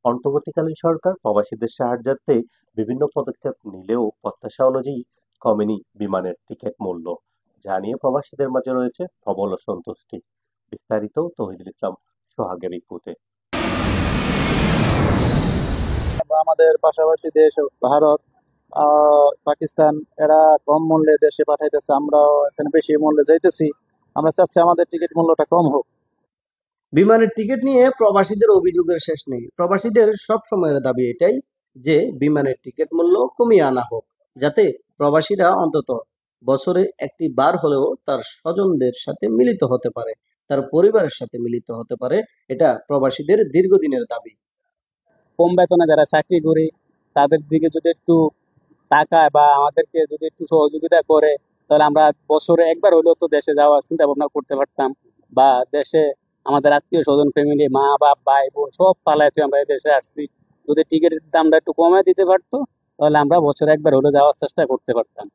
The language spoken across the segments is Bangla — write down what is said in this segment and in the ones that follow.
অন্তর্বর্তীকালীন সরকার প্রবাসীদের সাহায্যার্থে বিভিন্ন পদক্ষেপ নিলেও প্রত্যাশা অনুযায়ী কমেনি বিমানের টিকিট মূল্য, যা নিয়ে প্রবাসীদের মাঝে রয়েছে প্রবল অসন্তুষ্টি। বিস্তারিত তৌহিদুল ইসলাম সোহাগের রিপোর্টে। বা আমাদের পাশাপাশি দেশ ভারত, পাকিস্তান, এরা কম মূল্যে দেশে পাঠাইতেছে, আমরাও এখানে বেশি মূল্যে যাইতেছি। আমরা চাচ্ছি আমাদের টিকিট মূল্যটা কম হোক। বিমানের টিকিট নিয়ে প্রবাসীদের অভিযোগের শেষ নেই। প্রবাসীদের সব সময়ের দাবি এটাই যে বিমানের টিকিট মূল্য কমিয়ে আনা হোক, যাতে প্রবাসীরা অন্তত বছরে একটি বার হলেও তার স্বজনদের সাথে মিলিত হতে পারে, তার পরিবারের সাথে মিলিত হতে পারে। এটা প্রবাসীদের দীর্ঘদিনের দাবি। কম বেতনে যারা চাকরি করি তাদের দিকে যদি একটু তাকায় বা আমাদেরকে যদি একটু সহযোগিতা করে, তাহলে আমরা বছরে একবার হলেও তো দেশে যাওয়ার চিন্তা ভাবনা করতে পারতাম। বা দেশে আমাদের আত্মীয় স্বজন, ফ্যামিলি, মা বাপ, ভাই বোন সব পালাইতে আমরা এই দেশে আসছি। যদি টিকিটের দামটা একটু কমায় দিতে পারতো, তাহলে আমরা বছরে একবার হলেও যাওয়ার চেষ্টা করতে পারতাম।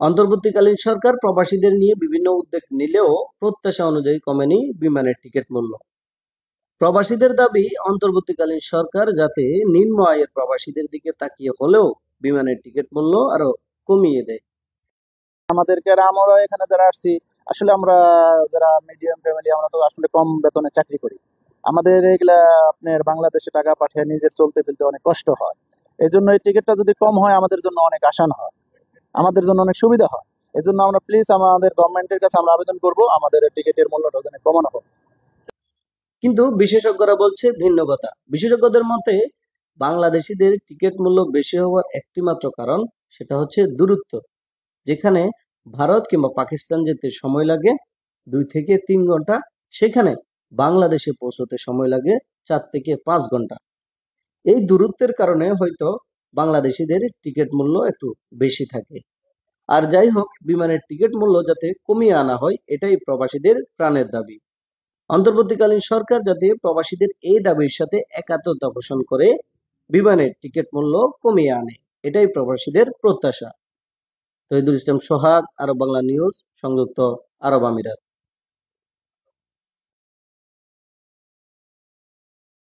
অন্তর্বর্তীকালীন সরকার প্রবাসীদের নিয়ে বিভিন্ন উদ্যোগ নিলেও প্রত্যাশা অনুযায়ী কমেনি বিমানের টিকিট মূল্য। প্রবাসীদের দাবি অন্তর্বর্তীকালীন সরকার যাতে নিম্ন আয়ের প্রবাসীদের দিকে তাকিয়ে হলেও বিমানের টিকিট মূল্য আরো কমিয়ে দেয়। আমাদেরকে আমরা এখানে যারা আসছি, আসলে আমরা যারা মিডিয়াম ফ্যামিলি, আমরা তো আসলে কম বেতনে চাকরি করি। আমাদের এগুলা আপনার বাংলাদেশে টাকা পাঠিয়ে নিজের চলতে ফেলতে অনেক কষ্ট হয়। এই জন্য এই টিকিটটা যদি কম হয় আমাদের জন্য অনেক আসান হয়, আমাদের জন্য অনেক সুবিধা হয়। এই জন্য আমরা প্লিজ আমাদের গভর্নমেন্টের কাছে আমরা আবেদন করব আমাদের টিকিটের মূল্যটা যেন কমানো হোক। কিন্তু বিশেষজ্ঞরা বলছে ভিন্ন কথা। বিশেষজ্ঞদের মতে বাংলাদেশিদের টিকিট মূল্য বেশি হওয়ার একটি মাত্র কারণ, সেটা হচ্ছে দূরত্ব। যেখানে ভারত কিংবা পাকিস্তান যেতে সময় লাগে 2 থেকে 3 ঘন্টা, সেখানে বাংলাদেশে পৌঁছতে সময় লাগে 4 থেকে 5 ঘন্টা। এই দূরত্বের কারণে হয়তো বাংলাদেশিদের টিকিট মূল্য একটু বেশি থাকে। আর যাই হোক, বিমানের টিকিট মূল্য যাতে কমিয়ে আনা হয়, এটাই প্রবাসীদের প্রাণের দাবি। অন্তর্বর্তীকালীন সরকার যাতে প্রবাসীদের এই দাবির সাথে একাত্মতা পোষণ করে বিমানের টিকিট মূল্য কমিয়ে আনে, এটাই প্রবাসীদের প্রত্যাশা। তহিদুল ইসলাম সোহাগ, আরব বাংলা নিউজ, সংযুক্ত আরব আমিরাত।